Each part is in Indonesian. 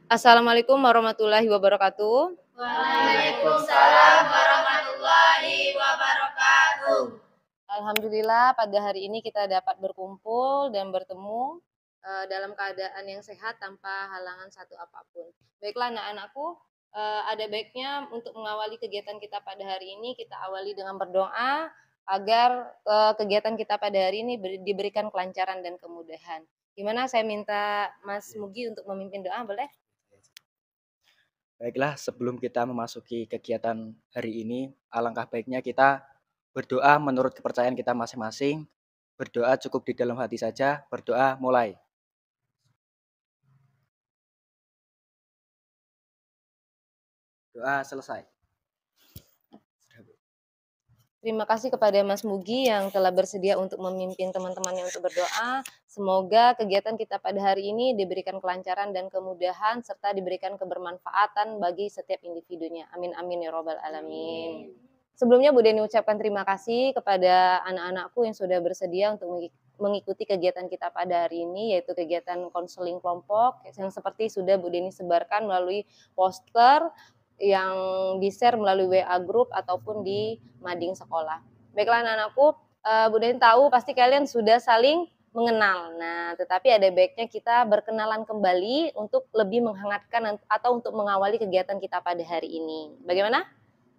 Assalamualaikum warahmatullahi wabarakatuh. Waalaikumsalam warahmatullahi wabarakatuh. Alhamdulillah pada hari ini kita dapat berkumpul dan bertemu dalam keadaan yang sehat tanpa halangan satu apapun. Baiklah anak-anakku, ada baiknya untuk mengawali kegiatan kita pada hari ini kita awali dengan berdoa agar kegiatan kita pada hari ini diberikan kelancaran dan kemudahan. Gimana saya minta Mas Mugi untuk memimpin doa, boleh? Baiklah, sebelum kita memasuki kegiatan hari ini, alangkah baiknya kita berdoa menurut kepercayaan kita masing-masing. Berdoa cukup di dalam hati saja. Berdoa mulai. Doa selesai. Terima kasih kepada Mas Mugi yang telah bersedia untuk memimpin teman-temannya untuk berdoa. Semoga kegiatan kita pada hari ini diberikan kelancaran dan kemudahan serta diberikan kebermanfaatan bagi setiap individunya. Amin amin ya robbal alamin. Sebelumnya Bu Deni ucapkan terima kasih kepada anak-anakku yang sudah bersedia untuk mengikuti kegiatan kita pada hari ini, yaitu kegiatan konseling kelompok yang seperti sudah Bu Deni sebarkan melalui poster yang di-share melalui WA group ataupun di mading sekolah. Baiklah anak-anakku, Bu Deni tahu pasti kalian sudah saling mengenal. Nah, tetapi ada baiknya kita berkenalan kembali untuk lebih menghangatkan atau untuk mengawali kegiatan kita pada hari ini. Bagaimana?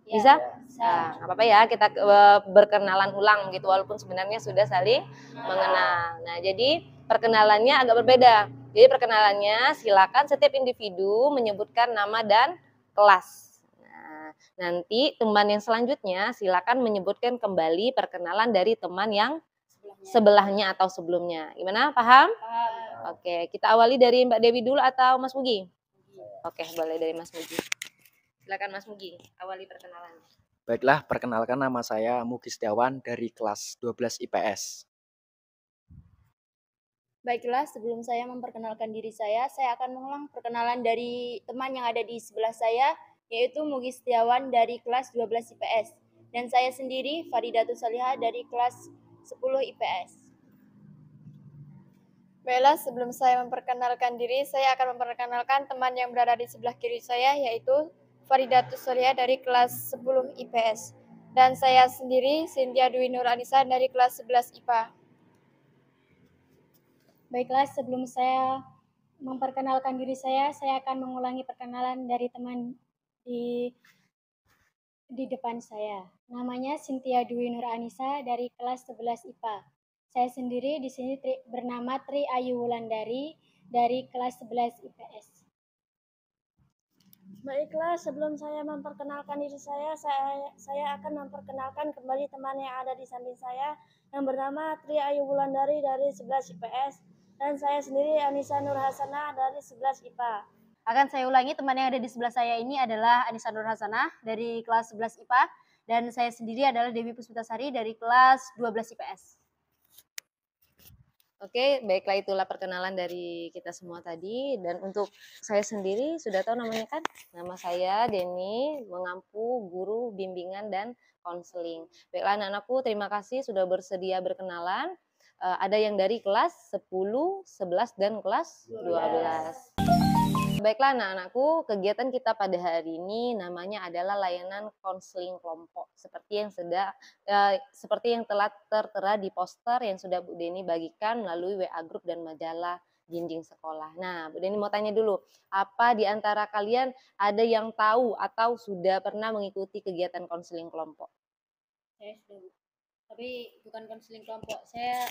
Bisa? Nah, apa-apa ya, kita berkenalan ulang gitu, walaupun sebenarnya sudah saling mengenal. Nah, jadi perkenalannya agak berbeda. Jadi perkenalannya silakan setiap individu menyebutkan nama dan kelas. Nah, nanti teman yang selanjutnya silakan menyebutkan kembali perkenalan dari teman yang sebelahnya atau sebelumnya. Gimana? Paham? Oke, kita awali dari Mbak Dewi dulu atau Mas Mugi? Oke, boleh dari Mas Mugi. Silakan Mas Mugi, awali perkenalan. Baiklah, perkenalkan nama saya Mugi Setiawan dari kelas 12 IPS. Baiklah, sebelum saya memperkenalkan diri saya akan mengulang perkenalan dari teman yang ada di sebelah saya, yaitu Mugi Setiawan dari kelas 12 IPS. Dan saya sendiri, Faridatul Salihah dari kelas 10 IPS. Baiklah, sebelum saya memperkenalkan diri, saya akan memperkenalkan teman yang berada di sebelah kiri saya, yaitu Faridatul Salihah dari kelas 10 IPS. Dan saya sendiri, Cynthia Dwi Nur Anissa dari kelas 11 IPA. Baiklah, sebelum saya memperkenalkan diri saya akan mengulangi perkenalan dari teman di depan saya. Namanya Cynthia Dwi Nur Anissa dari kelas 11 IPA. Saya sendiri di sini bernama Tri Ayu Wulandari dari kelas 11 IPS. Baiklah, sebelum saya memperkenalkan diri saya akan memperkenalkan kembali teman yang ada di samping saya yang bernama Tri Ayu Wulandari dari 11 IPS. Dan saya sendiri Anissa Nur Hasanah dari 11 IPA. Akan saya ulangi, teman yang ada di sebelah saya ini adalah Anissa Nur Hasanah dari kelas 11 IPA, dan saya sendiri adalah Dewi Puspitasari dari kelas 12 IPS. Oke, baiklah itulah perkenalan dari kita semua tadi. Dan untuk saya sendiri sudah tahu namanya kan? Nama saya Deni, mengampu guru bimbingan dan konseling. Baiklah anak-anakku, terima kasih sudah bersedia berkenalan. Ada yang dari kelas 10, 11, dan kelas 12. Baiklah anak-anakku, kegiatan kita pada hari ini namanya adalah layanan konseling kelompok. Seperti yang telah tertera di poster yang sudah Bu Deni bagikan melalui WA Group dan majalah Jinjing Sekolah. Nah, Bu Deni mau tanya dulu, apa di antara kalian ada yang tahu atau sudah pernah mengikuti kegiatan konseling kelompok? Saya sudah, Bu. Tapi bukan konseling kelompok. Saya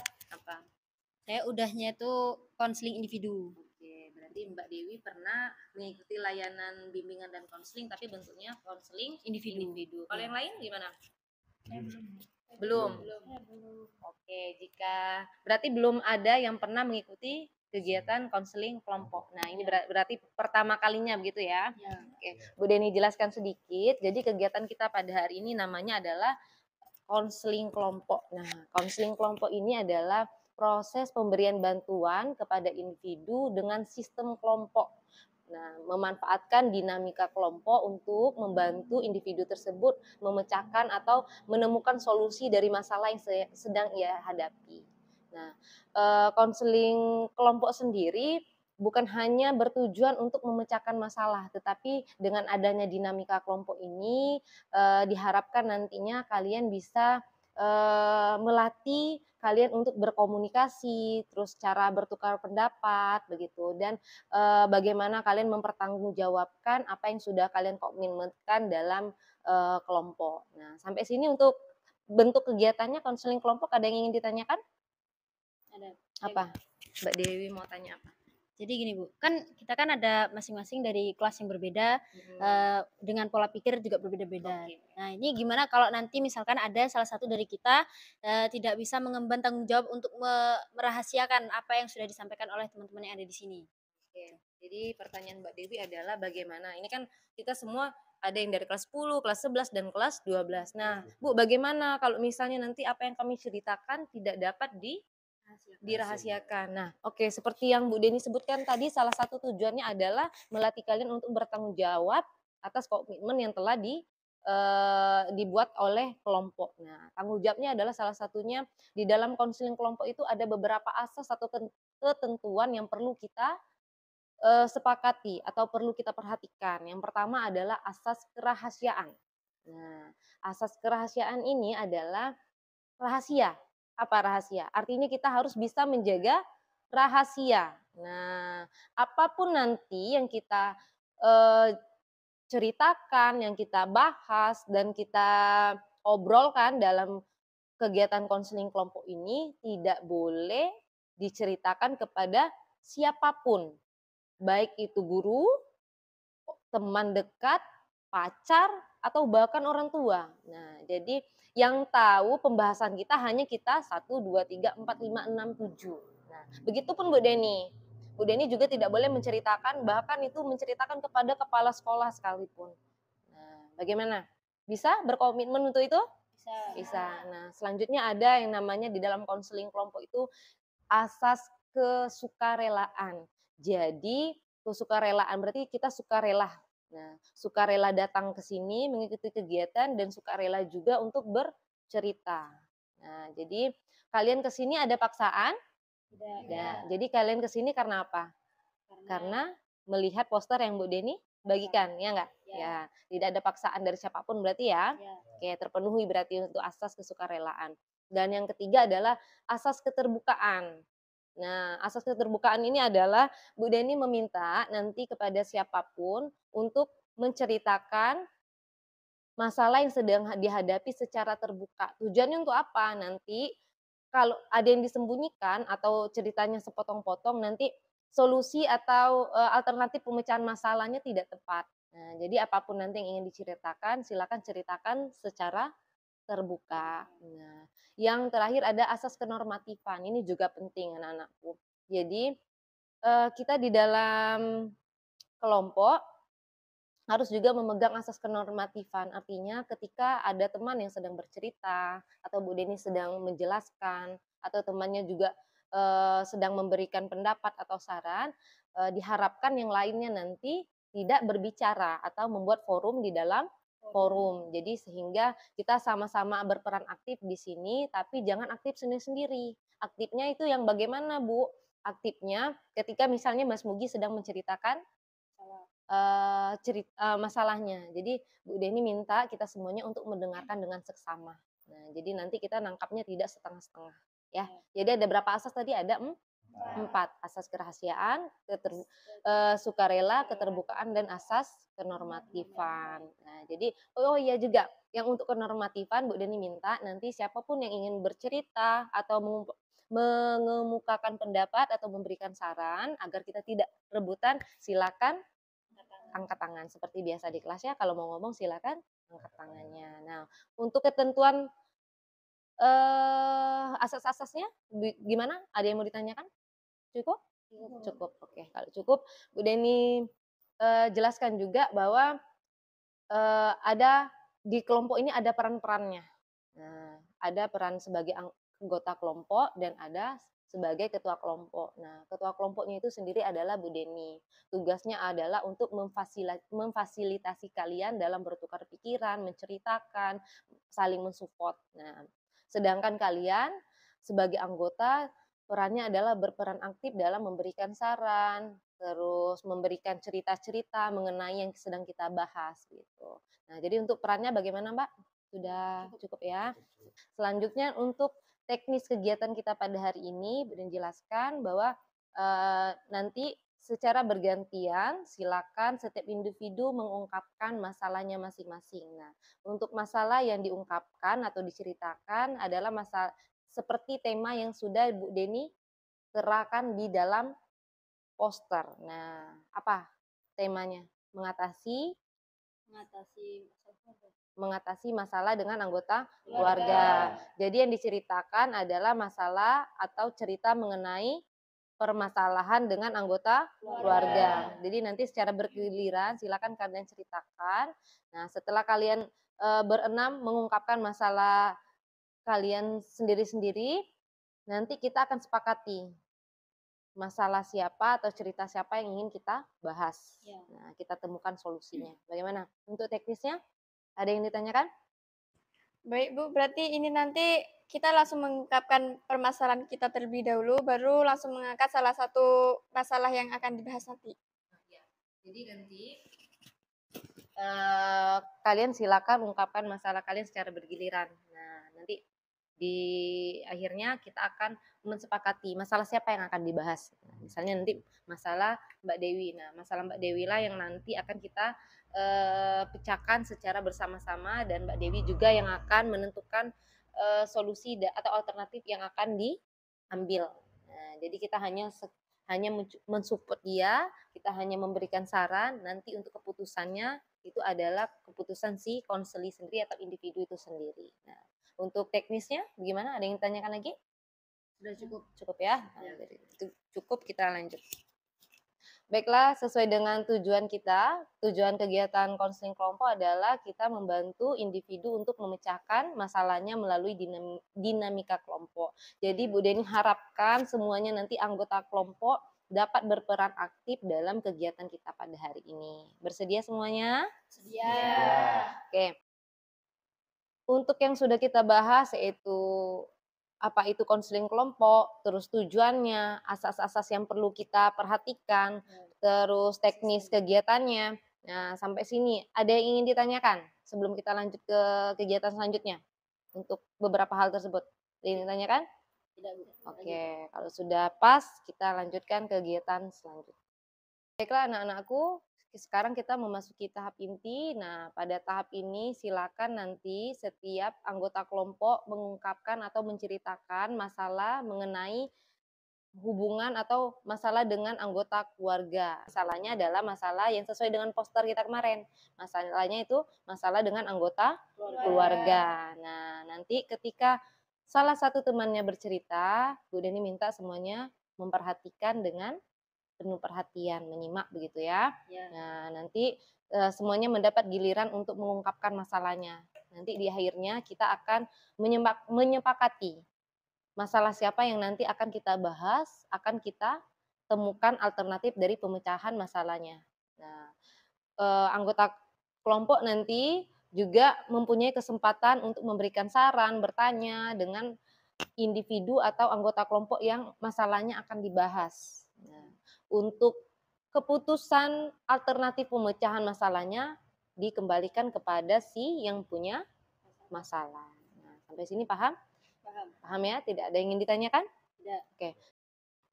udahnya itu konseling individu. Oke, berarti Mbak Dewi pernah mengikuti layanan bimbingan dan konseling tapi bentuknya konseling individu. Kalau yang lain gimana? Belum. Oke, jika berarti belum ada yang pernah mengikuti kegiatan konseling kelompok. Nah, ini berarti pertama kalinya begitu ya? Oke, Bu Deni jelaskan sedikit. Jadi kegiatan kita pada hari ini namanya adalah konseling kelompok. Nah, konseling kelompok ini adalah proses pemberian bantuan kepada individu dengan sistem kelompok. Nah, memanfaatkan dinamika kelompok untuk membantu individu tersebut memecahkan atau menemukan solusi dari masalah yang sedang ia hadapi. Nah, konseling kelompok sendiri bukan hanya bertujuan untuk memecahkan masalah, tetapi dengan adanya dinamika kelompok ini, diharapkan nantinya kalian bisa, melatih kalian untuk berkomunikasi, terus cara bertukar pendapat begitu, dan, bagaimana kalian mempertanggungjawabkan apa yang sudah kalian komitmenkan dalam, kelompok. Nah, sampai sini untuk bentuk kegiatannya konseling kelompok ada yang ingin ditanyakan? Ada. Apa? Mbak Dewi mau tanya apa? Jadi gini Bu, kan kita kan ada masing-masing dari kelas yang berbeda, dengan pola pikir juga berbeda-beda. Oke. Nah ini gimana kalau nanti misalkan ada salah satu dari kita, tidak bisa mengemban tanggung jawab untuk merahasiakan apa yang sudah disampaikan oleh teman-teman yang ada di sini? Oke, jadi pertanyaan Mbak Dewi adalah bagaimana, ini kan kita semua ada yang dari kelas 10, kelas 11, dan kelas 12. Nah, Bu, bagaimana kalau misalnya nanti apa yang kami ceritakan tidak dapat dirahasiakan? Nah, oke, seperti yang Bu Deni sebutkan tadi, salah satu tujuannya adalah melatih kalian untuk bertanggung jawab atas komitmen yang telah dibuat oleh kelompok. Nah, tanggung jawabnya adalah salah satunya di dalam konseling kelompok itu ada beberapa asas atau ketentuan yang perlu kita sepakati atau perlu kita perhatikan. Yang pertama adalah asas kerahasiaan. Nah, asas kerahasiaan ini adalah rahasia. Apa rahasia? Artinya kita harus bisa menjaga rahasia. Nah, apapun nanti yang kita ceritakan, yang kita bahas dan kita obrolkan dalam kegiatan konseling kelompok ini tidak boleh diceritakan kepada siapapun, baik itu guru, teman dekat, pacar, atau bahkan orang tua. Nah, jadi yang tahu pembahasan kita hanya kita 1, 2, 3, 4, 5, 6, 7. Nah, begitupun Bu Deni. Bu Deni juga tidak boleh menceritakan, bahkan itu menceritakan kepada kepala sekolah sekalipun. Nah, bagaimana? Bisa berkomitmen untuk itu? Bisa. Bisa. Nah, selanjutnya ada yang namanya di dalam konseling kelompok itu asas kesukarelaan. Jadi, kesukarelaan berarti kita sukarela. Nah, sukarela datang ke sini mengikuti kegiatan dan sukarela juga untuk bercerita. Nah, jadi kalian ke sini ada paksaan? Tidak. Nah, jadi kalian ke sini karena apa? Karena melihat poster yang Bu Deni bagikan, ya enggak? Ya. Ya, tidak ada paksaan dari siapapun berarti ya. Ya. Oke, terpenuhi berarti untuk asas kesukarelaan. Dan yang ketiga adalah asas keterbukaan. Nah, asas keterbukaan ini adalah Bu Deni meminta nanti kepada siapapun untuk menceritakan masalah yang sedang dihadapi secara terbuka. Tujuannya untuk apa? Nanti kalau ada yang disembunyikan atau ceritanya sepotong-potong, nanti solusi atau alternatif pemecahan masalahnya tidak tepat. Nah, jadi apapun nanti yang ingin diceritakan, silakan ceritakan secara terbuka. Nah, yang terakhir ada asas kenormatifan. Ini juga penting anak-anakku. Jadi kita di dalam kelompok harus juga memegang asas kenormatifan. Artinya ketika ada teman yang sedang bercerita atau Bu Deni sedang menjelaskan atau temannya juga sedang memberikan pendapat atau saran, diharapkan yang lainnya nanti tidak berbicara atau membuat forum di dalam forum. Jadi sehingga kita sama-sama berperan aktif di sini, tapi jangan aktif sendiri-sendiri. Aktifnya itu yang bagaimana, Bu? Aktifnya ketika misalnya Mas Mugi sedang menceritakan masalahnya. Jadi Bu Deni minta kita semuanya untuk mendengarkan dengan seksama. Nah, jadi nanti kita nangkapnya tidak setengah-setengah, ya. Jadi ada berapa asas tadi? Ada 4. Asas kerahasiaan, sukarela, keterbukaan, dan asas kenormatifan. Nah, jadi oh iya juga, yang untuk kenormatifan Bu Deni minta nanti siapapun yang ingin bercerita atau mengemukakan pendapat atau memberikan saran agar kita tidak rebutan, silakan angkat tangan seperti biasa di kelas ya. Kalau mau ngomong silakan angkat tangannya. Nah, untuk ketentuan asas-asasnya gimana? Ada yang mau ditanyakan? Cukup? Cukup. Oke, kalau cukup Bu Deni jelaskan juga bahwa ada di kelompok ini ada peran-perannya. Nah, ada peran sebagai anggota kelompok dan ada sebagai ketua kelompok. Nah, ketua kelompoknya itu sendiri adalah Bu Deni. Tugasnya adalah untuk memfasilitasi kalian dalam bertukar pikiran, menceritakan, saling mensupport. Nah, sedangkan kalian sebagai anggota perannya adalah berperan aktif dalam memberikan saran, terus memberikan cerita-cerita mengenai yang sedang kita bahas gitu. Nah, jadi untuk perannya bagaimana, Mbak? Sudah cukup ya? Selanjutnya untuk teknis kegiatan kita pada hari ini dijelaskan bahwa nanti secara bergantian silakan setiap individu mengungkapkan masalahnya masing-masing. Nah, untuk masalah yang diungkapkan atau diceritakan adalah masalah seperti tema yang sudah Bu Deni terapkan di dalam poster. Nah, apa temanya? Mengatasi masalah dengan anggota keluarga. Jadi yang diceritakan adalah masalah atau cerita mengenai permasalahan dengan anggota keluarga. Jadi nanti secara bergiliran silakan kalian ceritakan. Nah, setelah kalian berenam mengungkapkan masalah kalian sendiri-sendiri, nanti kita akan sepakati masalah siapa atau cerita siapa yang ingin kita bahas. Nah, kita temukan solusinya. Bagaimana? Untuk teknisnya, ada yang ditanyakan? Baik Bu, berarti ini nanti kita langsung mengungkapkan permasalahan kita terlebih dahulu, baru langsung mengangkat salah satu masalah yang akan dibahas nanti. Jadi nanti kalian silakan ungkapkan masalah kalian secara bergiliran. Nah, nanti di akhirnya kita akan mensepakati masalah siapa yang akan dibahas. Nah, misalnya nanti masalah Mbak Dewi. Nah, masalah Mbak Dewi lah yang nanti akan kita pecahkan secara bersama-sama dan Mbak Dewi juga yang akan menentukan solusi atau alternatif yang akan diambil. Nah, jadi kita hanya mensupport dia, kita hanya memberikan saran, nanti untuk keputusannya itu adalah keputusan si konseli sendiri atau individu itu sendiri. Nah, untuk teknisnya bagaimana? Ada yang ditanyakan lagi? Sudah cukup. Cukup ya? Nah, itu cukup, kita lanjut. Baiklah, sesuai dengan tujuan kita, tujuan kegiatan konseling kelompok adalah kita membantu individu untuk memecahkan masalahnya melalui dinamika kelompok. Jadi Bu Deni harapkan semuanya nanti anggota kelompok dapat berperan aktif dalam kegiatan kita pada hari ini. Bersedia semuanya? Sedia. Oke. Untuk yang sudah kita bahas yaitu apa itu konseling kelompok, terus tujuannya, asas-asas yang perlu kita perhatikan, terus teknis kegiatannya. Nah, sampai sini ada yang ingin ditanyakan sebelum kita lanjut ke kegiatan selanjutnya untuk beberapa hal tersebut. Ada yang ditanyakan? Tidak. Oke, kalau sudah pas kita lanjutkan kegiatan selanjutnya. Baiklah anak-anakku, sekarang kita memasuki tahap inti. Nah, pada tahap ini silakan nanti setiap anggota kelompok mengungkapkan atau menceritakan masalah mengenai hubungan atau masalah dengan anggota keluarga. Masalahnya adalah masalah yang sesuai dengan poster kita kemarin. Masalahnya itu masalah dengan anggota keluarga. Nah, nanti ketika salah satu temannya bercerita, Bu Deni minta semuanya memperhatikan dengan penuh perhatian, menyimak begitu ya. Nah, nanti semuanya mendapat giliran untuk mengungkapkan masalahnya. Nanti di akhirnya kita akan menyepakati masalah siapa yang nanti akan kita bahas, akan kita temukan alternatif dari pemecahan masalahnya. Nah, anggota kelompok nanti juga mempunyai kesempatan untuk memberikan saran, bertanya dengan individu atau anggota kelompok yang masalahnya akan dibahas. Nah, untuk keputusan alternatif pemecahan masalahnya dikembalikan kepada si yang punya masalah. Nah, sampai sini paham? Paham ya? Tidak ada yang ingin ditanyakan? Tidak. Oke.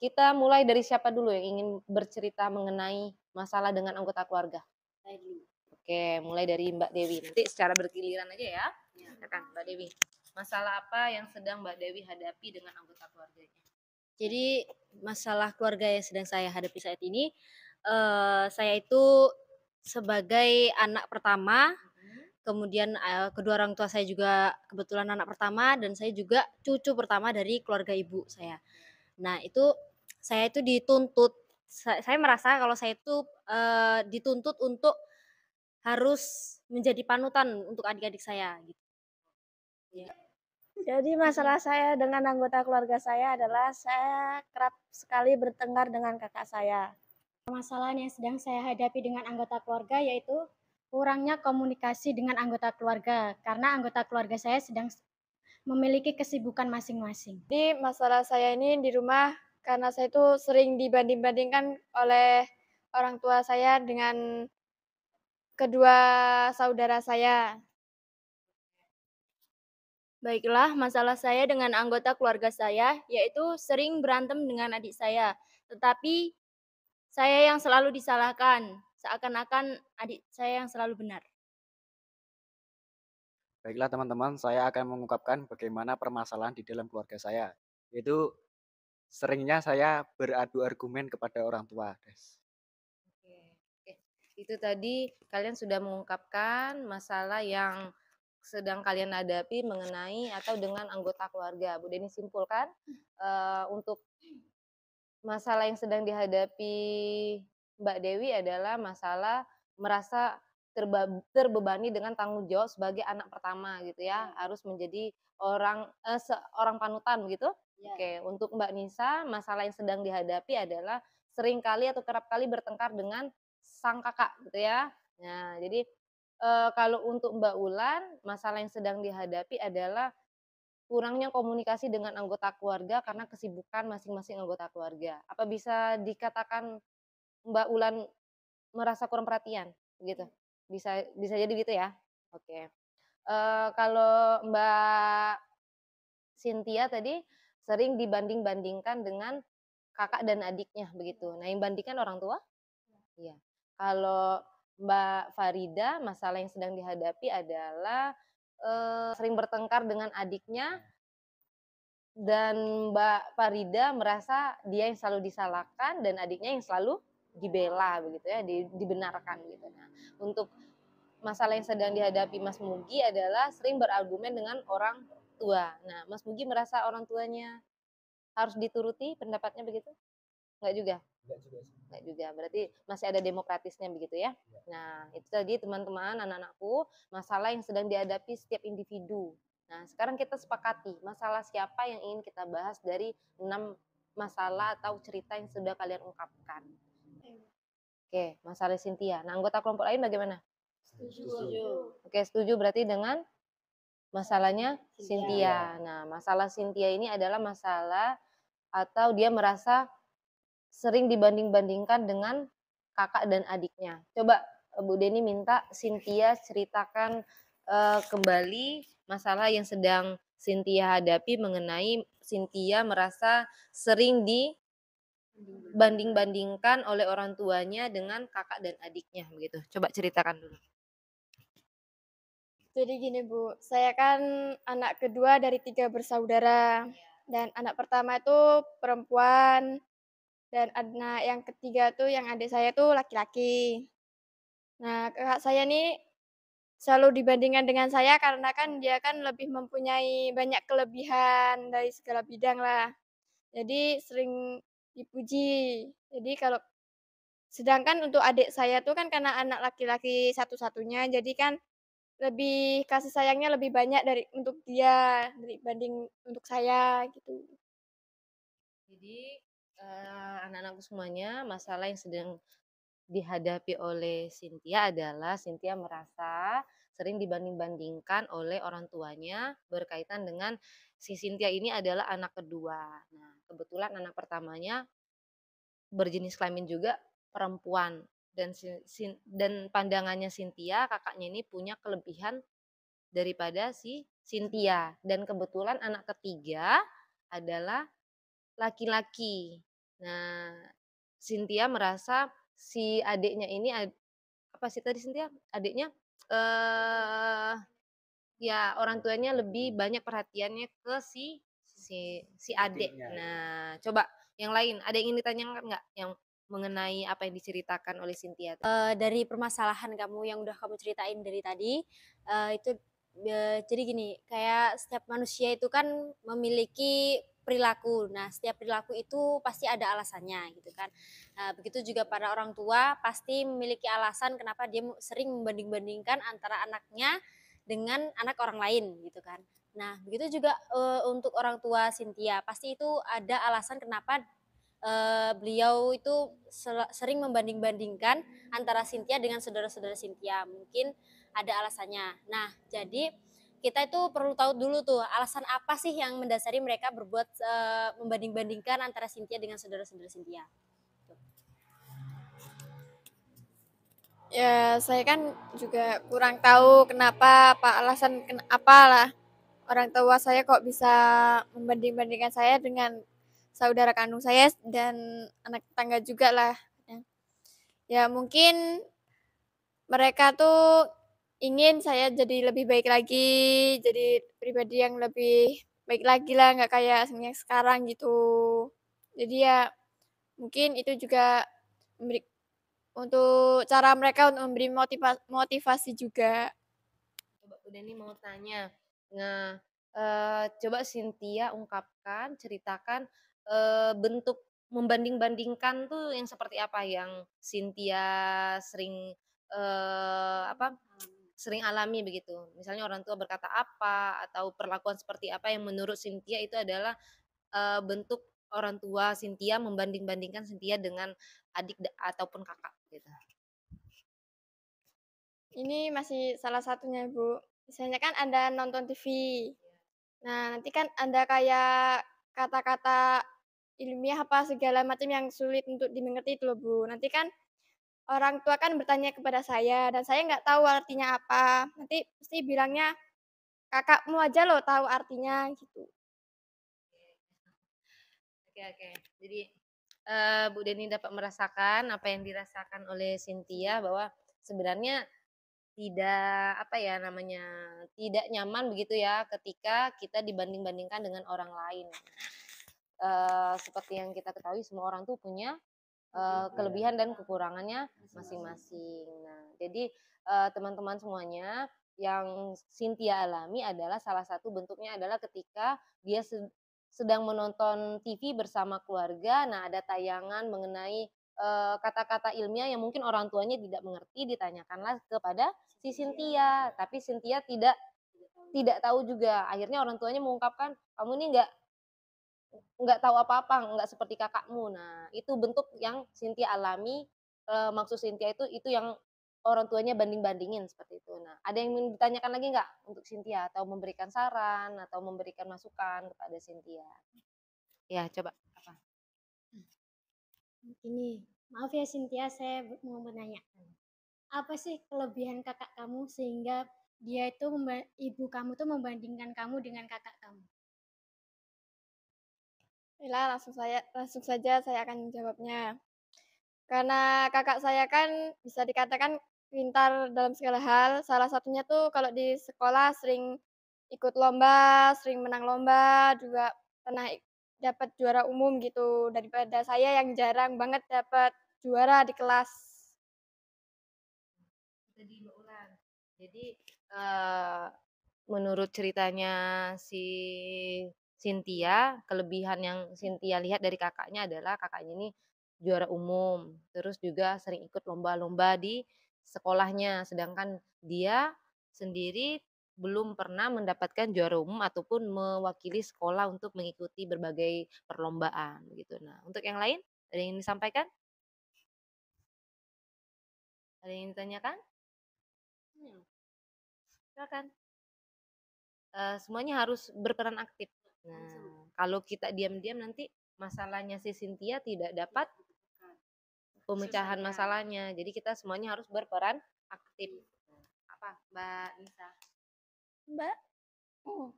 Kita mulai dari siapa dulu yang ingin bercerita mengenai masalah dengan anggota keluarga? Saya dulu. Oke, mulai dari Mbak Dewi. Nanti secara bergiliran aja ya. Silakan Mbak Dewi. Masalah apa yang sedang Mbak Dewi hadapi dengan anggota keluarganya? Jadi masalah keluarga yang sedang saya hadapi saat ini, saya itu sebagai anak pertama, kemudian kedua orang tua saya juga kebetulan anak pertama dan saya juga cucu pertama dari keluarga ibu saya. Nah itu saya itu dituntut, saya merasa kalau saya itu dituntut untuk harus menjadi panutan untuk adik-adik saya gitu. Jadi masalah saya dengan anggota keluarga saya adalah saya kerap sekali bertengkar dengan kakak saya. Permasalahan yang sedang saya hadapi dengan anggota keluarga yaitu kurangnya komunikasi dengan anggota keluarga karena anggota keluarga saya sedang memiliki kesibukan masing-masing. Jadi masalah saya ini di rumah karena saya itu sering dibanding-bandingkan oleh orang tua saya dengan kedua saudara saya. Baiklah, masalah saya dengan anggota keluarga saya, yaitu sering berantem dengan adik saya. Tetapi saya yang selalu disalahkan, seakan-akan adik saya yang selalu benar. Baiklah teman-teman, saya akan mengungkapkan bagaimana permasalahan di dalam keluarga saya. Yaitu seringnya saya beradu argumen kepada orang tua, Des. Oke. Itu tadi kalian sudah mengungkapkan masalah yang sedang kalian hadapi mengenai atau dengan anggota keluarga. Bu Deni simpulkan untuk masalah yang sedang dihadapi Mbak Dewi adalah masalah merasa terbebani dengan tanggung jawab sebagai anak pertama gitu ya, harus menjadi seorang panutan begitu? Oke, untuk Mbak Nisa, masalah yang sedang dihadapi adalah seringkali atau kerap kali bertengkar dengan sang kakak gitu ya. Nah, jadi kalau untuk Mbak Ulan, masalah yang sedang dihadapi adalah kurangnya komunikasi dengan anggota keluarga karena kesibukan masing-masing anggota keluarga. Apa bisa dikatakan Mbak Ulan merasa kurang perhatian, begitu? Bisa bisa jadi gitu ya? Oke. Kalau Mbak Cynthia tadi sering dibanding-bandingkan dengan kakak dan adiknya, begitu. Nah, yang bandingkan orang tua? Iya. Kalau Mbak Farida, masalah yang sedang dihadapi adalah, sering bertengkar dengan adiknya dan Mbak Farida merasa dia yang selalu disalahkan dan adiknya yang selalu dibela begitu ya, dibenarkan gitu. Nah, untuk masalah yang sedang dihadapi Mas Mugi adalah sering berargumen dengan orang tua. Nah, Mas Mugi merasa orang tuanya harus dituruti pendapatnya begitu? Enggak juga? Enggak juga, berarti masih ada demokratisnya begitu ya. Nah, itu tadi teman-teman, anak-anakku, masalah yang sedang dihadapi setiap individu. Nah, sekarang kita sepakati masalah siapa yang ingin kita bahas dari 6 masalah atau cerita yang sudah kalian ungkapkan. Oke, masalah Cynthia. Nah, anggota kelompok lain bagaimana? Setuju. Oke, setuju berarti dengan masalahnya Cynthia. Nah, masalah Cynthia ini adalah masalah atau dia merasa sering dibanding-bandingkan dengan kakak dan adiknya. Coba Bu Deni minta Cynthia ceritakan kembali masalah yang sedang Cynthia hadapi mengenai Cynthia merasa sering dibanding-bandingkan oleh orang tuanya dengan kakak dan adiknya begitu. Coba ceritakan dulu. Jadi gini Bu, saya kan anak kedua dari 3 bersaudara. Dan anak pertama itu perempuan, dan anak yang ketiga tuh yang adik saya tuh laki-laki. Nah, kakak saya nih selalu dibandingkan dengan saya karena kan dia kan lebih mempunyai banyak kelebihan dari segala bidang lah. Jadi sering dipuji. Jadi kalau sedangkan untuk adik saya tuh kan karena anak laki-laki satu-satunya, jadi kan lebih kasih sayangnya lebih banyak dari untuk dia dibanding untuk saya gitu. Jadi anak-anakku semuanya, masalah yang sedang dihadapi oleh Cynthia adalah Cynthia merasa sering dibanding-bandingkan oleh orang tuanya berkaitan dengan si Cynthia ini adalah anak kedua. Nah, kebetulan anak pertamanya berjenis kelamin juga perempuan dan dan pandangannya Cynthia kakaknya ini punya kelebihan daripada si Cynthia dan kebetulan anak ketiga adalah laki-laki. Nah, Cynthia merasa si adiknya ini apa sih tadi Cynthia? Adiknya ya orang tuanya lebih banyak perhatiannya ke si adik. Nah, coba yang lain ada yang ingin ditanyakan nggak yang mengenai apa yang diceritakan oleh Cynthia? Dari permasalahan kamu yang udah kamu ceritain dari tadi, itu jadi gini, kayak setiap manusia itu kan memiliki perilaku. Nah, setiap perilaku itu pasti ada alasannya gitu kan. Nah, begitu juga para orang tua pasti memiliki alasan kenapa dia sering membanding-bandingkan antara anaknya dengan anak orang lain gitu kan. Nah, begitu juga untuk orang tua Cynthia, pasti itu ada alasan kenapa beliau itu sering membanding-bandingkan antara Cynthia dengan saudara-saudara Cynthia. Mungkin ada alasannya. Nah, jadi kita itu perlu tahu dulu tuh alasan apa sih yang mendasari mereka berbuat membanding-bandingkan antara Cynthia dengan saudara-saudara Cynthia. Ya, saya kan juga kurang tahu kenapa, alasan kenapa lah orang tua saya kok bisa membanding-bandingkan saya dengan saudara kandung saya dan anak tetangga juga lah. Ya mungkin mereka tuh ingin saya jadi lebih baik lagi, jadi pribadi yang lebih baik lagi lah, nggak kayak yang sekarang gitu. Jadi ya mungkin itu juga memberi untuk cara mereka untuk memberi motivasi juga. Coba Bu Deni mau tanya. Nah, coba Cynthia ungkapkan, ceritakan, bentuk membanding-bandingkan tuh yang seperti apa yang Cynthia sering, sering alami begitu? Misalnya orang tua berkata apa, atau perlakuan seperti apa yang menurut Cynthia itu adalah, bentuk orang tua Cynthia membanding-bandingkan Cynthia dengan adik ataupun kakak gitu? Ini masih salah satunya, Bu. Misalnya kan Anda nonton TV. Nah, nanti kan Anda kayak kata-kata ilmiah apa segala macam yang sulit untuk dimengerti itu loh, Bu. Nanti kan orang tua kan bertanya kepada saya dan saya nggak tahu artinya apa. Nanti pasti bilangnya, "Kakakmu aja loh tahu artinya," gitu. Oke. Jadi, Bu Deni dapat merasakan apa yang dirasakan oleh Cynthia bahwa sebenarnya tidak, apa ya namanya, tidak nyaman begitu ya ketika kita dibanding-bandingkan dengan orang lain. Seperti yang kita ketahui semua orang tuh punya, kelebihan dan kekurangannya masing-masing. Nah, jadi, teman-teman semuanya yang Cynthia alami adalah salah satu bentuknya adalah ketika dia sedang menonton TV bersama keluarga, nah ada tayangan mengenai, kata-kata ilmiah yang mungkin orang tuanya tidak mengerti, ditanyakanlah kepada si Cynthia, tapi Cynthia tidak tahu juga. Akhirnya orang tuanya mengungkapkan, "Kamu ini nggak tahu apa-apa, nggak seperti kakakmu." Nah, itu bentuk yang Cynthia alami, maksud Cynthia itu yang orang tuanya banding-bandingin seperti itu. Nah, ada yang ingin ditanyakan lagi nggak untuk Cynthia atau memberikan saran atau memberikan masukan kepada Cynthia? Ya, coba apa? Ini, maaf ya Cynthia, saya mau bertanya. Apa sih kelebihan kakak kamu sehingga dia itu ibu kamu tuh membandingkan kamu dengan kakak kamu? Baiklah, langsung saja saya akan menjawabnya. Karena kakak saya kan bisa dikatakan pintar dalam segala hal, salah satunya tuh kalau di sekolah sering ikut lomba, sering menang lomba, juga pernah dapat juara umum gitu, daripada saya yang jarang banget dapat juara di kelas. Tadi Mbak Ulan. Jadi, menurut ceritanya si Cynthia, kelebihan yang Cynthia lihat dari kakaknya adalah kakaknya ini juara umum, terus juga sering ikut lomba-lomba di sekolahnya, sedangkan dia sendiri belum pernah mendapatkan juara umum ataupun mewakili sekolah untuk mengikuti berbagai perlombaan gitu. Nah, untuk yang lain ada yang ingin disampaikan? Ada yang ingin ditanyakan? Silakan. Semuanya harus berperan aktif. Nah, kalau kita diam-diam nanti masalahnya si Cynthia tidak dapat pemecahan masalahnya. Jadi kita semuanya harus berperan aktif. Apa, Mbak Nisa? Mbak,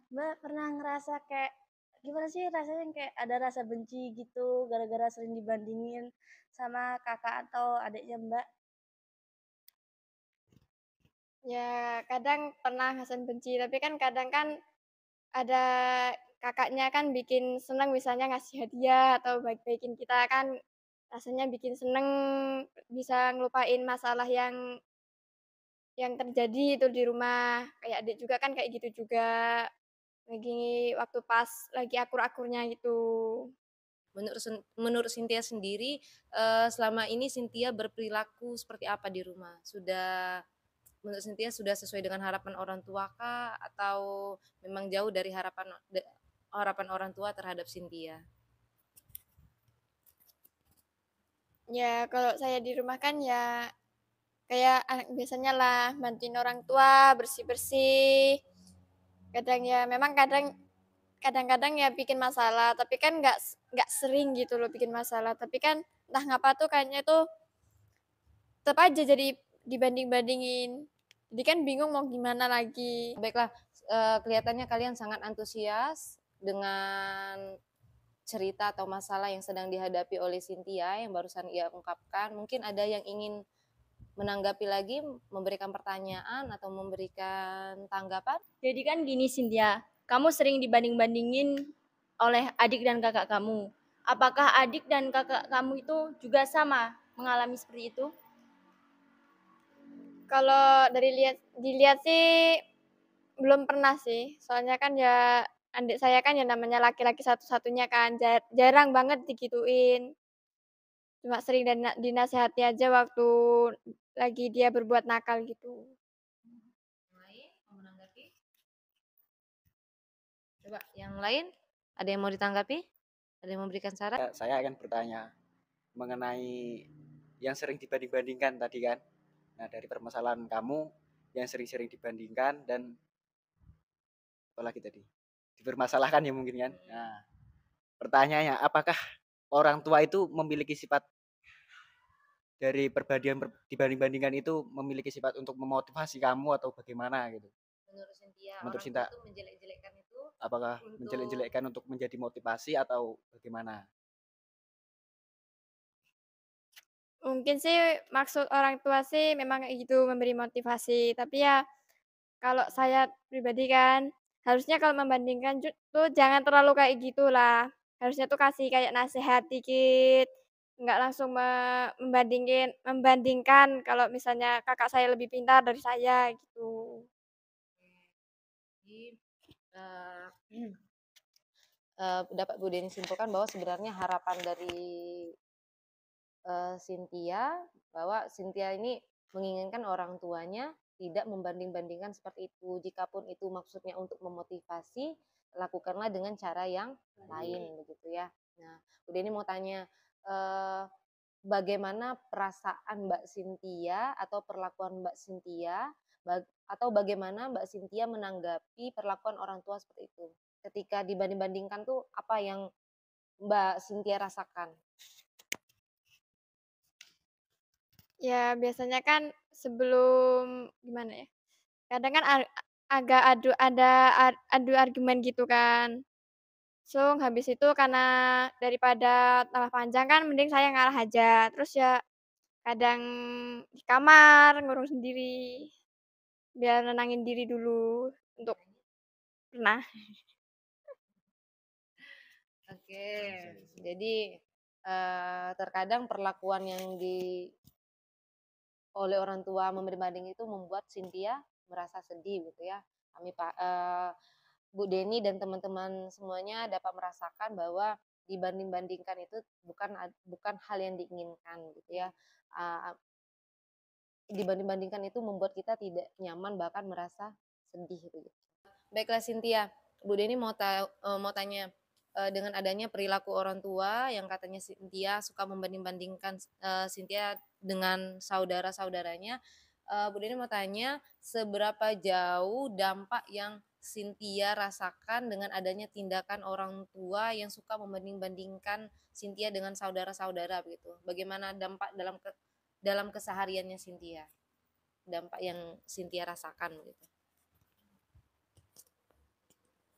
Mbak pernah ngerasa kayak gimana sih rasanya kayak ada rasa benci gitu gara-gara sering dibandingin sama kakak atau adiknya Mbak? Ya, kadang pernah ngerasain benci, tapi kan kadang kan ada kakaknya kan bikin seneng misalnya ngasih hadiah atau baik-baikin kita kan rasanya bikin seneng, bisa ngelupain masalah yang terjadi itu di rumah. Kayak adik juga kan kayak gitu juga, lagi waktu pas lagi akur-akurnya gitu. Menurut Cynthia sendiri, selama ini Cynthia berperilaku seperti apa di rumah? Menurut Cynthia sudah sesuai dengan harapan orang tua kah? Atau memang jauh dari harapan orang tua terhadap Cynthia? Ya, kalau saya di rumah kan ya kayak anak biasanya lah, bantuin orang tua, bersih-bersih, Kadang ya memang kadang-kadang ya bikin masalah, tapi kan nggak sering gitu loh bikin masalah. Tapi kan entah ngapa tuh kayaknya tuh tetap aja jadi dibanding-bandingin. Jadi kan bingung mau gimana lagi. Baiklah, kelihatannya kalian sangat antusias dengan cerita atau masalah yang sedang dihadapi oleh Cynthia yang barusan ia ungkapkan. Mungkin ada yang ingin menanggapi lagi, memberikan pertanyaan atau memberikan tanggapan? Jadi kan gini Cynthia, kamu sering dibanding-bandingin oleh adik dan kakak kamu. Apakah adik dan kakak kamu itu juga sama mengalami seperti itu? Kalau dilihat sih belum pernah sih. Soalnya kan ya adik saya kan ya namanya laki-laki satu-satunya kan, jarang banget digituin. Cuma sering dinasehati aja waktu lagi dia berbuat nakal gitu. Lain mau menanggapi? Coba yang lain, ada yang mau ditanggapi? Ada yang memberikan saran? Saya akan bertanya mengenai yang sering dibanding-bandingkan tadi kan. Nah, dari permasalahan kamu yang sering-sering dibandingkan dan apalagi tadi dipermasalahkan ya mungkin kan. Nah, pertanyaannya, apakah orang tua itu memiliki sifat dari perbandingan dibanding-bandingkan itu memiliki sifat untuk memotivasi kamu atau bagaimana gitu? Menurut Cynthia, Menurut orang tua Sinta, itu menjelek-jelekkan itu apakah untuk menjelek-jelekkan untuk menjadi motivasi atau bagaimana? Mungkin sih maksud orang tua sih memang kayak gitu memberi motivasi. Tapi ya kalau saya pribadi kan harusnya kalau membandingkan tuh jangan terlalu kayak gitulah. Harusnya tuh kasih kayak nasihat dikit. Nggak langsung membandingkan kalau misalnya kakak saya lebih pintar dari saya gitu. Jadi, dapat Bu Deni simpulkan bahwa sebenarnya harapan dari Cynthia bahwa Cynthia ini menginginkan orang tuanya tidak membanding-bandingkan seperti itu. Jikapun itu maksudnya untuk memotivasi, lakukanlah dengan cara yang lain begitu ya. Nah, Bu Deni mau tanya, bagaimana perasaan Mbak Cynthia atau perlakuan Mbak Cynthia atau bagaimana Mbak Cynthia menanggapi perlakuan orang tua seperti itu? Ketika dibanding-bandingkan tuh apa yang Mbak Cynthia rasakan? Ya biasanya kan sebelum gimana ya? Kadang kan agak adu argumen gitu kan. So, habis itu karena daripada tambah panjang kan mending saya ngalah aja. Terus ya kadang di kamar ngurung sendiri, biar nenangin diri dulu untuk pernah. Oke, jadi terkadang perlakuan yang oleh orang tua memberi banding itu membuat Cynthia merasa sedih gitu ya. Bu Deni dan teman-teman semuanya dapat merasakan bahwa dibanding-bandingkan itu bukan hal yang diinginkan gitu ya. Dibanding-bandingkan itu membuat kita tidak nyaman bahkan merasa sedih gitu. Baiklah Cynthia, Bu Deni mau tanya, dengan adanya perilaku orang tua yang katanya Cynthia suka membanding-bandingkan Cynthia dengan saudara-saudaranya, Bu Deni mau tanya seberapa jauh dampak yang Cynthia rasakan dengan adanya tindakan orang tua yang suka membanding-bandingkan Cynthia dengan saudara-saudara begitu. Bagaimana dampak dalam kesehariannya Cynthia? Dampak yang Cynthia rasakan gitu.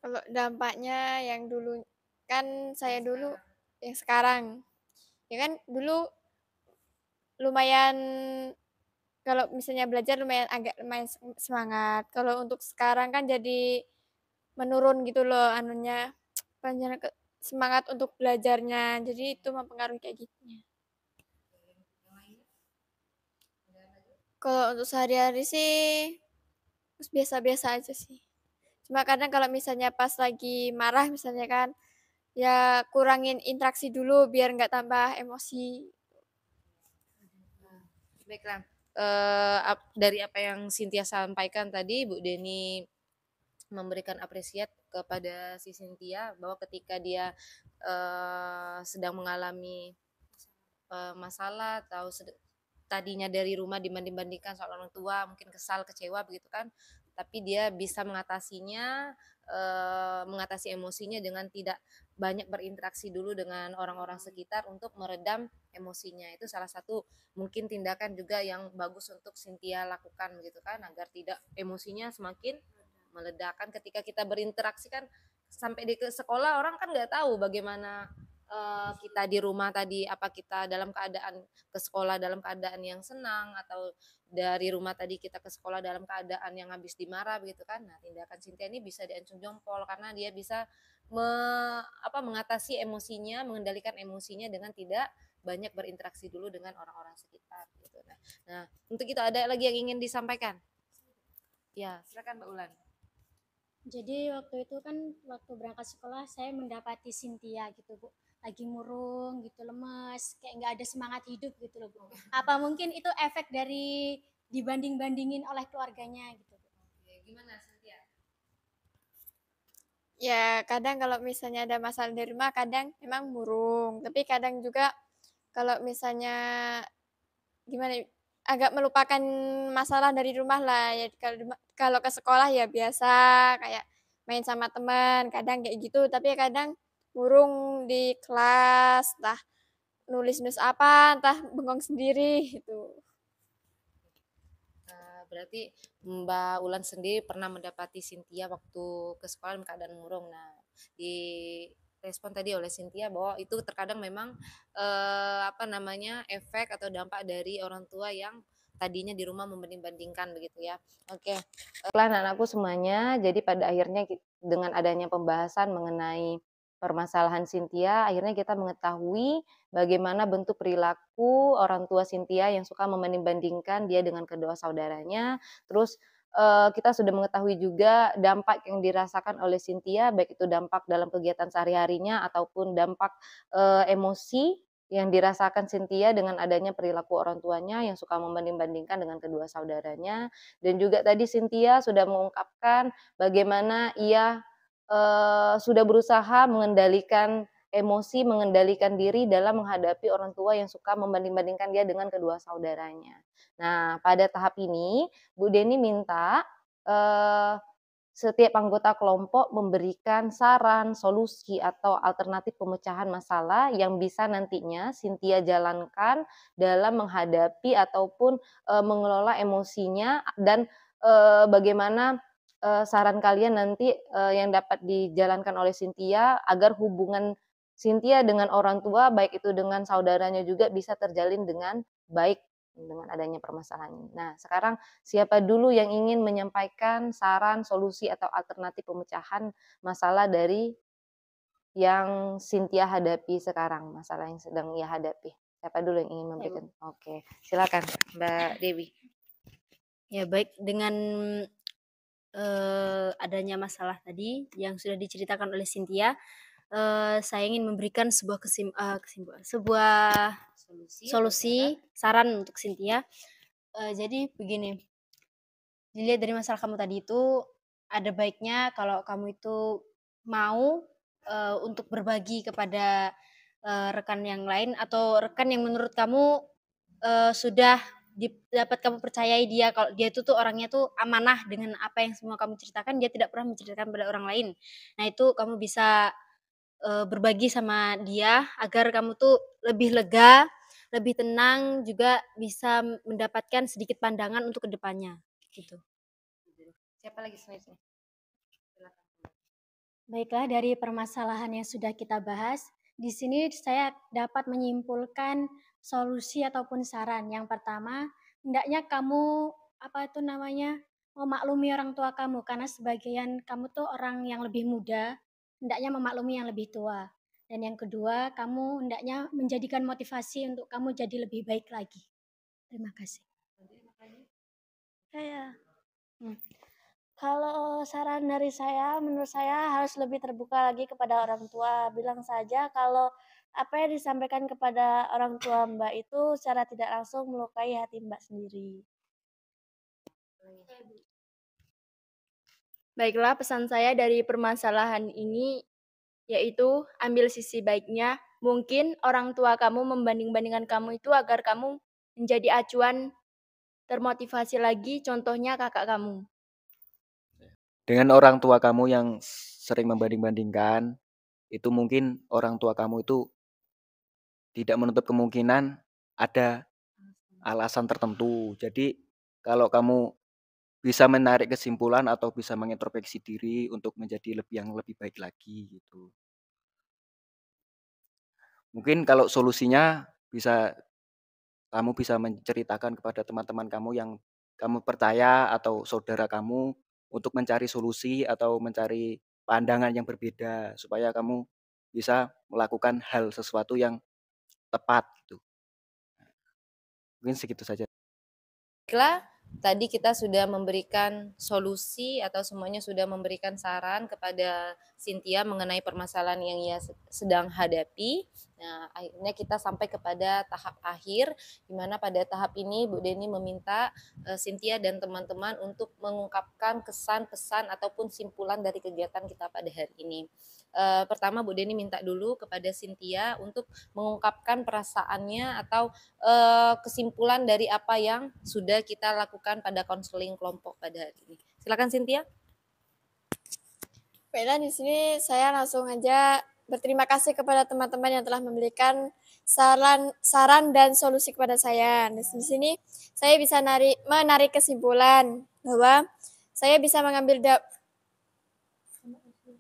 Kalau dampaknya yang dulu kan saya dulu yang sekarang. Ya kan dulu lumayan kalau misalnya belajar lumayan semangat. Kalau untuk sekarang kan jadi menurun gitu loh anunya semangat untuk belajarnya. Jadi itu mempengaruhi kayak gitunya. Kalau untuk sehari-hari sih biasa-biasa aja sih. Cuma kadang kalau misalnya pas lagi marah misalnya kan, ya kurangin interaksi dulu biar nggak tambah emosi. Baiklah, dari apa yang Cynthia sampaikan tadi, Bu Deni memberikan apresiat kepada si Cynthia bahwa ketika dia sedang mengalami masalah atau tadinya dari rumah dibanding-bandingkan soal orang tua, mungkin kesal, kecewa begitu kan, tapi dia bisa mengatasinya, mengatasi emosinya dengan tidak banyak berinteraksi dulu dengan orang-orang sekitar untuk meredam emosinya. Itu salah satu mungkin tindakan juga yang bagus untuk Cynthia lakukan gitu kan, agar tidak emosinya semakin meledak. Kan ketika kita berinteraksi kan sampai di sekolah orang kan nggak tahu bagaimana kita di rumah tadi, apa kita dalam keadaan ke sekolah dalam keadaan yang senang, atau dari rumah tadi kita ke sekolah dalam keadaan yang habis dimarah begitu kan. Nah, tindakan Cynthia ini bisa diacung jempol karena dia bisa mengatasi emosinya, mengendalikan emosinya dengan tidak banyak berinteraksi dulu dengan orang-orang sekitar gitu. Nah, untuk itu ada lagi yang ingin disampaikan? Ya, silakan Mbak Ulan. Jadi waktu itu kan waktu berangkat sekolah saya mendapati Cynthia gitu Bu, lagi murung gitu, lemes, kayak nggak ada semangat hidup gitu loh Bu. Apa mungkin itu efek dari dibanding-bandingin oleh keluarganya gitu Bu. Oke, gimana Cynthia? Ya, kadang kalau misalnya ada masalah di rumah, kadang emang murung. Tapi kadang juga kalau misalnya gimana ya, agak melupakan masalah dari rumah lah. Ya, kalau ke sekolah ya biasa kayak main sama teman, kadang kayak gitu. Tapi kadang murung di kelas, entah nulis-nulis apa, entah bengong sendiri gitu. Berarti Mbak Ulan sendiri pernah mendapati Cynthia waktu ke sekolah dalam keadaan murung. Nah, di respon tadi oleh Cynthia bahwa itu terkadang memang efek atau dampak dari orang tua yang tadinya di rumah membanding-bandingkan begitu ya. Oke, anak-anakku semuanya. Jadi pada akhirnya dengan adanya pembahasan mengenai permasalahan Cynthia, akhirnya kita mengetahui bagaimana bentuk perilaku orang tua Cynthia yang suka membanding-bandingkan dia dengan kedua saudaranya. Terus kita sudah mengetahui juga dampak yang dirasakan oleh Cynthia, baik itu dampak dalam kegiatan sehari-harinya ataupun dampak emosi yang dirasakan Cynthia dengan adanya perilaku orang tuanya yang suka membanding-bandingkan dengan kedua saudaranya. Dan juga tadi Cynthia sudah mengungkapkan bagaimana ia sudah berusaha mengendalikan emosi, mengendalikan diri dalam menghadapi orang tua yang suka membanding-bandingkan dia dengan kedua saudaranya. Nah, pada tahap ini Bu Deni minta setiap anggota kelompok memberikan saran, solusi, atau alternatif pemecahan masalah yang bisa nantinya Cynthia jalankan dalam menghadapi ataupun mengelola emosinya, dan bagaimana saran kalian nanti yang dapat dijalankan oleh Cynthia agar hubungan Cynthia dengan orang tua, baik itu dengan saudaranya juga bisa terjalin dengan baik dengan adanya permasalahan ini. Nah, sekarang siapa dulu yang ingin menyampaikan saran, solusi, atau alternatif pemecahan masalah dari yang Cynthia hadapi sekarang, masalah yang sedang ia hadapi? Siapa dulu yang ingin memberikan? Oke, silakan Mbak Dewi. Ya baik, dengan adanya masalah tadi yang sudah diceritakan oleh Cynthia, saya ingin memberikan sebuah solusi, saran untuk Cynthia. Jadi begini, dilihat dari masalah kamu tadi itu, ada baiknya kalau kamu itu mau untuk berbagi kepada rekan yang lain atau rekan yang menurut kamu sudah dapat kamu percayai dia kalau dia itu tuh orangnya tuh amanah dengan apa yang semua kamu ceritakan, dia tidak pernah menceritakan pada orang lain. Nah, itu kamu bisa berbagi sama dia agar kamu tuh lebih lega, lebih tenang, juga bisa mendapatkan sedikit pandangan untuk kedepannya gitu. Siapa lagi selanjutnya? Baiklah, dari permasalahan yang sudah kita bahas, di sini saya dapat menyimpulkan solusi ataupun saran. Yang pertama, hendaknya kamu memaklumi orang tua kamu, karena sebagian kamu tuh orang yang lebih muda, hendaknya memaklumi yang lebih tua. Dan yang kedua, kamu hendaknya menjadikan motivasi untuk kamu jadi lebih baik lagi. Terima kasih. Kalau saran dari saya, menurut saya harus lebih terbuka lagi kepada orang tua. Bilang saja kalau apa yang disampaikan kepada orang tua Mbak itu secara tidak langsung melukai hati Mbak sendiri. Baiklah, pesan saya dari permasalahan ini yaitu ambil sisi baiknya. Mungkin orang tua kamu membanding-bandingkan kamu itu agar kamu menjadi acuan termotivasi lagi, contohnya kakak kamu. dengan orang tua kamu yang sering membanding-bandingkan, itu mungkin orang tua kamu itu tidak menutup kemungkinan ada alasan tertentu. Jadi kalau kamu bisa menarik kesimpulan atau bisa mengintrospeksi diri untuk menjadi yang lebih baik lagi gitu. Mungkin kalau solusinya kamu bisa menceritakan kepada teman-teman kamu yang kamu percaya atau saudara kamu untuk mencari solusi atau mencari pandangan yang berbeda supaya kamu bisa melakukan hal sesuatu yang tepat gitu. Mungkin segitu saja. Baiklah, tadi kita sudah memberikan solusi atau semuanya sudah memberikan saran kepada Cynthia mengenai permasalahan yang ia sedang hadapi. Nah, akhirnya kita sampai kepada tahap akhir, di mana pada tahap ini Bu Deni meminta Cynthia dan teman-teman untuk mengungkapkan kesan, pesan, ataupun simpulan dari kegiatan kita pada hari ini. Pertama Bu Deni minta dulu kepada Cynthia untuk mengungkapkan perasaannya atau kesimpulan dari apa yang sudah kita lakukan pada konseling kelompok pada hari ini. Silakan Cynthia. Baiklah, di sini saya langsung aja berterima kasih kepada teman-teman yang telah memberikan saran dan solusi kepada saya. Di sini saya bisa menarik kesimpulan bahwa saya bisa mengambil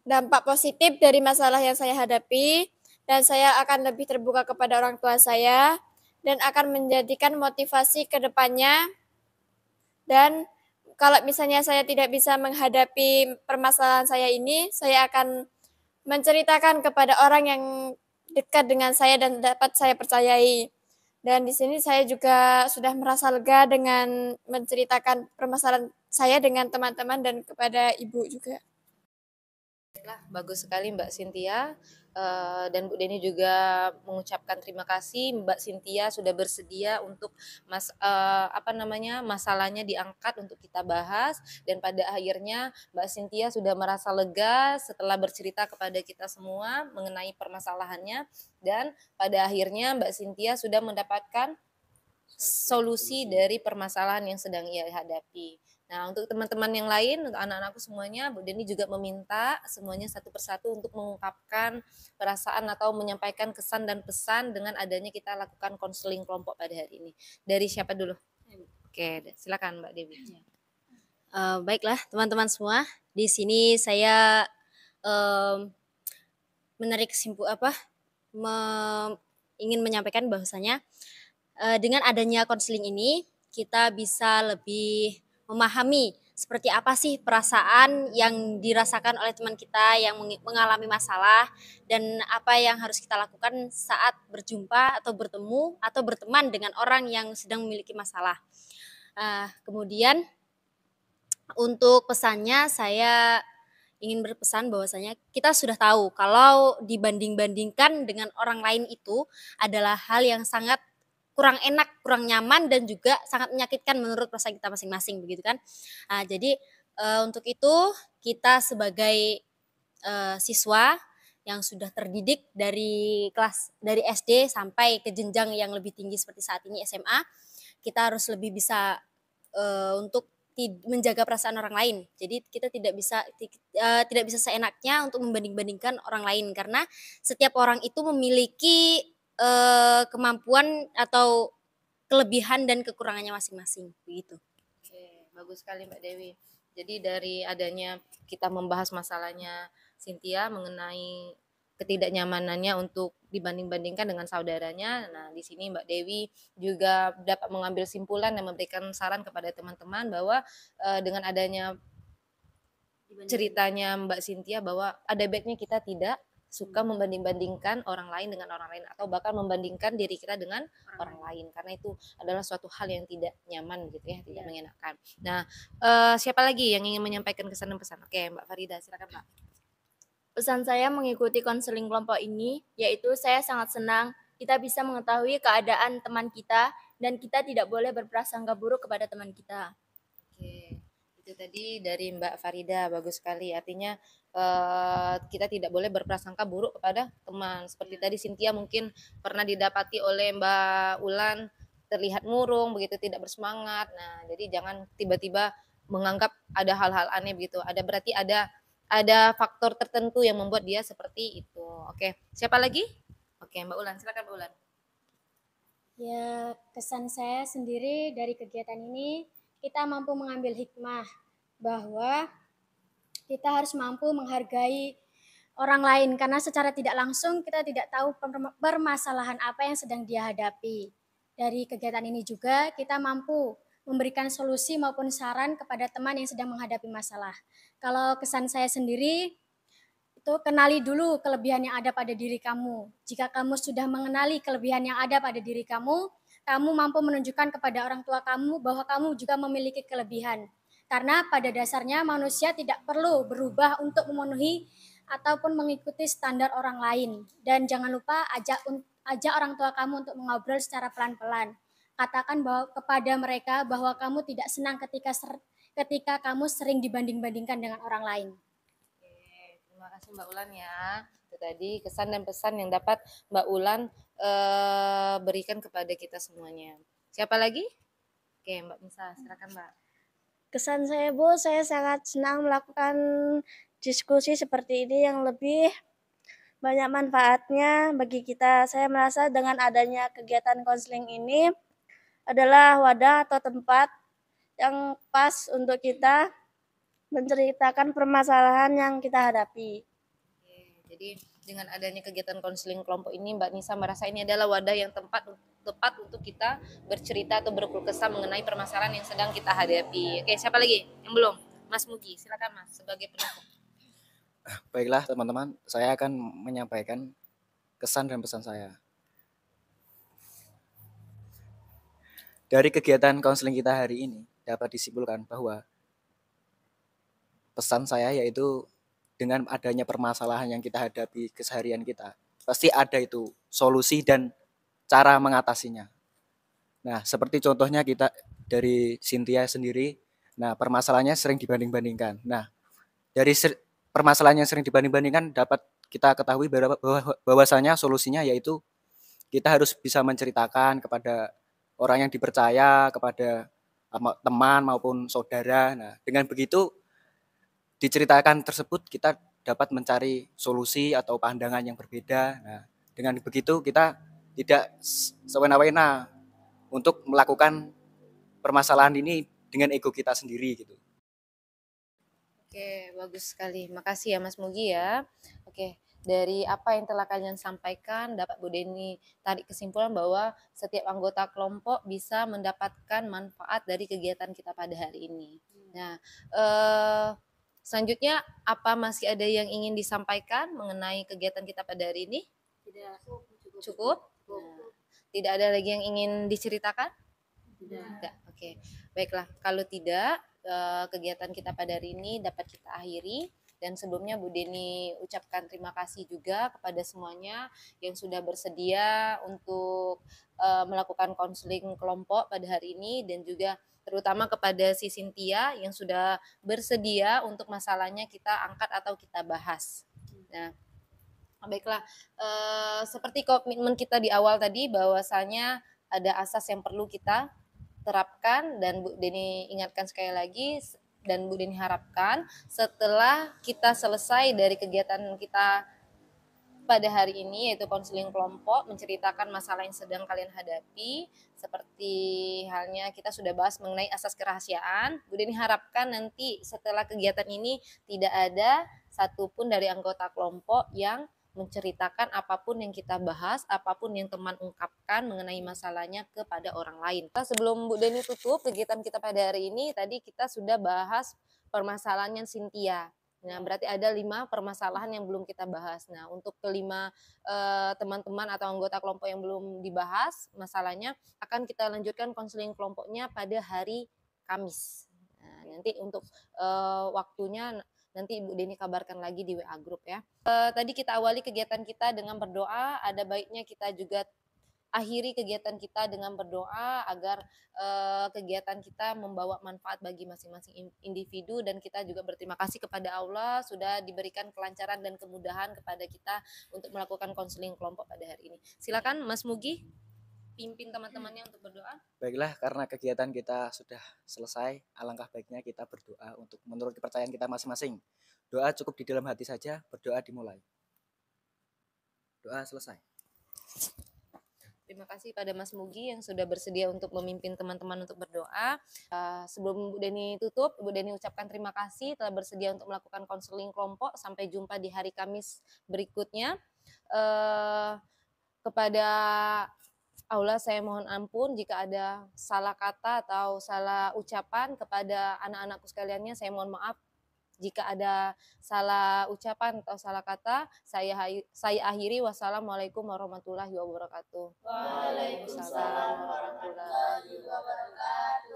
dampak positif dari masalah yang saya hadapi, dan saya akan lebih terbuka kepada orang tua saya dan akan menjadikan motivasi ke depannya. Dan kalau misalnya saya tidak bisa menghadapi permasalahan saya ini, saya akan menceritakan kepada orang yang dekat dengan saya dan dapat saya percayai. Dan di sini saya juga sudah merasa lega dengan menceritakan permasalahan saya dengan teman-teman dan kepada ibu juga. Bagus sekali Mbak Cynthia, dan Bu Deni juga mengucapkan terima kasih Mbak Cynthia sudah bersedia untuk masalahnya diangkat untuk kita bahas, dan pada akhirnya Mbak Cynthia sudah merasa lega setelah bercerita kepada kita semua mengenai permasalahannya, dan pada akhirnya Mbak Cynthia sudah mendapatkan solusi dari permasalahan yang sedang ia hadapi. Nah, untuk teman-teman yang lain, untuk anak-anakku semuanya, Bu Deni juga meminta semuanya satu persatu untuk mengungkapkan perasaan atau menyampaikan kesan dan pesan dengan adanya kita lakukan konseling kelompok pada hari ini. Dari siapa dulu? Oke, silakan Mbak Dewi. Baiklah teman-teman semua, di sini saya menarik ingin menyampaikan bahwasanya dengan adanya konseling ini kita bisa lebih memahami seperti apa sih perasaan yang dirasakan oleh teman kita yang mengalami masalah, dan apa yang harus kita lakukan saat berjumpa atau bertemu atau berteman dengan orang yang sedang memiliki masalah. Kemudian untuk pesannya, saya ingin berpesan bahwasanya kita sudah tahu kalau dibanding-bandingkan dengan orang lain itu adalah hal yang sangat kurang enak, kurang nyaman, dan juga sangat menyakitkan menurut perasaan kita masing-masing, begitu kan. Jadi untuk itu kita sebagai siswa yang sudah terdidik dari SD sampai ke jenjang yang lebih tinggi seperti saat ini SMA, kita harus lebih bisa untuk menjaga perasaan orang lain. Jadi kita tidak bisa seenaknya untuk membanding-bandingkan orang lain, karena setiap orang itu memiliki kemampuan atau kelebihan dan kekurangannya masing-masing, begitu. Oke, bagus sekali Mbak Dewi. Jadi dari adanya kita membahas masalahnya Cynthia mengenai ketidaknyamanannya untuk dibanding-bandingkan dengan saudaranya. Nah, di sini Mbak Dewi juga dapat mengambil simpulan dan memberikan saran kepada teman-teman bahwa dengan adanya ceritanya Mbak Cynthia bahwa ada baiknya kita tidak suka membanding-bandingkan orang lain dengan orang lain, atau bahkan membandingkan diri kita dengan orang lain, karena itu adalah suatu hal yang tidak nyaman gitu ya, tidak mengenakan. Nah, siapa lagi yang ingin menyampaikan kesan dan pesan? Oke, Mbak Farida, silakan Mbak. Pesan saya mengikuti konseling kelompok ini yaitu saya sangat senang kita bisa mengetahui keadaan teman kita dan kita tidak boleh berprasangka buruk kepada teman kita. Oke, itu tadi dari Mbak Farida, bagus sekali. Artinya kita tidak boleh berprasangka buruk kepada teman. Seperti tadi Cynthia mungkin pernah didapati oleh Mbak Ulan terlihat murung, begitu tidak bersemangat. Nah, jadi jangan tiba-tiba menganggap ada hal-hal aneh begitu. Berarti ada faktor tertentu yang membuat dia seperti itu. Oke, siapa lagi? Oke, Mbak Ulan, silakan Mbak Ulan. Ya, kesan saya sendiri dari kegiatan ini, kita mampu mengambil hikmah bahwa kita harus mampu menghargai orang lain karena secara tidak langsung kita tidak tahu permasalahan apa yang sedang dia hadapi. Dari kegiatan ini juga kita mampu memberikan solusi maupun saran kepada teman yang sedang menghadapi masalah. Kalau kesan saya sendiri, itu kenali dulu kelebihan yang ada pada diri kamu. Jika kamu sudah mengenali kelebihan yang ada pada diri kamu mampu menunjukkan kepada orang tua kamu bahwa kamu juga memiliki kelebihan. Karena pada dasarnya manusia tidak perlu berubah untuk memenuhi ataupun mengikuti standar orang lain. Dan jangan lupa ajak orang tua kamu untuk mengobrol secara pelan-pelan. Katakan kepada mereka bahwa kamu tidak senang ketika kamu sering dibanding-bandingkan dengan orang lain. Terima kasih Mbak Ulan ya. Itu tadi kesan dan pesan yang dapat Mbak Ulan berikan kepada kita semuanya. Siapa lagi? Oke, Mbak Misa, silakan Mbak. Kesan saya, Bu, saya sangat senang melakukan diskusi seperti ini yang lebih banyak manfaatnya bagi kita. Saya merasa dengan adanya kegiatan konseling ini adalah wadah atau tempat yang pas untuk kita menceritakan permasalahan yang kita hadapi. Jadi dengan adanya kegiatan konseling kelompok ini, Mbak Nisa merasa ini adalah wadah yang tepat untuk kita bercerita atau berkeluh kesah mengenai permasalahan yang sedang kita hadapi. Oke, siapa lagi yang belum? Mas Mugi, silakan Mas sebagai penutup. Baiklah teman-teman, saya akan menyampaikan kesan dan pesan saya. Dari kegiatan konseling kita hari ini dapat disimpulkan bahwa pesan saya yaitu dengan adanya permasalahan yang kita hadapi keseharian kita, pasti ada itu solusi dan cara mengatasinya. Nah, seperti contohnya kita dari Cynthia sendiri, nah permasalahannya sering dibanding-bandingkan. Nah, dari permasalahan yang sering dibanding-bandingkan dapat kita ketahui bahwasanya solusinya yaitu kita harus bisa menceritakan kepada orang yang dipercaya, kepada teman maupun saudara. Nah, dengan begitu diceritakan tersebut kita dapat mencari solusi atau pandangan yang berbeda. Nah, dengan begitu kita tidak sewena-wena untuk melakukan permasalahan ini dengan ego kita sendiri gitu. Oke, bagus sekali. Makasih ya Mas Mugi ya. Oke, dari apa yang telah kalian sampaikan dapat Bu Deni tarik kesimpulan bahwa setiap anggota kelompok bisa mendapatkan manfaat dari kegiatan kita pada hari ini. Nah, selanjutnya apa masih ada yang ingin disampaikan mengenai kegiatan kita pada hari ini? Tidak. Cukup? Nah, tidak ada lagi yang ingin diceritakan? Tidak. Oke. Baiklah, kalau tidak kegiatan kita pada hari ini dapat kita akhiri. Dan sebelumnya Bu Deni ucapkan terima kasih juga kepada semuanya yang sudah bersedia untuk melakukan konseling kelompok pada hari ini, dan juga terutama kepada si Cynthia yang sudah bersedia untuk masalahnya kita angkat atau kita bahas. Nah, baiklah, seperti komitmen kita di awal tadi bahwasanya ada asas yang perlu kita terapkan, dan Bu Deni ingatkan sekali lagi, dan Bu Deni harapkan setelah kita selesai dari kegiatan kita pada hari ini yaitu konseling kelompok, menceritakan masalah yang sedang kalian hadapi, seperti halnya kita sudah bahas mengenai asas kerahasiaan. Bu Deni harapkan nanti setelah kegiatan ini tidak ada satupun dari anggota kelompok yang menceritakan apapun yang kita bahas, apapun yang teman ungkapkan mengenai masalahnya kepada orang lain. Sebelum Bu Deni tutup kegiatan kita pada hari ini, tadi kita sudah bahas permasalahannya Cynthia. Nah, berarti ada 5 permasalahan yang belum kita bahas. Nah, untuk kelima teman-teman atau anggota kelompok yang belum dibahas masalahnya, akan kita lanjutkan konseling kelompoknya pada hari Kamis. Nah, nanti untuk waktunya nanti Ibu Deni kabarkan lagi di WA Group ya. Tadi kita awali kegiatan kita dengan berdoa, ada baiknya kita juga akhiri kegiatan kita dengan berdoa agar kegiatan kita membawa manfaat bagi masing-masing individu, dan kita juga berterima kasih kepada Allah sudah diberikan kelancaran dan kemudahan kepada kita untuk melakukan konseling kelompok pada hari ini. Silakan Mas Mugi. pimpin teman-temannya untuk berdoa. Baiklah, karena kegiatan kita sudah selesai, alangkah baiknya kita berdoa untuk menurut kepercayaan kita masing-masing. Doa cukup di dalam hati saja, berdoa dimulai. Doa selesai. Terima kasih pada Mas Mugi yang sudah bersedia untuk memimpin teman-teman untuk berdoa. Sebelum Bu Deni tutup, Bu Deni ucapkan terima kasih telah bersedia untuk melakukan konseling kelompok. Sampai jumpa di hari Kamis berikutnya. Kepada Aula saya mohon ampun jika ada salah kata atau salah ucapan. Kepada anak-anakku sekaliannya saya mohon maaf jika ada salah ucapan atau salah kata. Saya akhiri. Wassalamualaikum warahmatullahi wabarakatuh. Waalaikumsalam warahmatullahi wabarakatuh.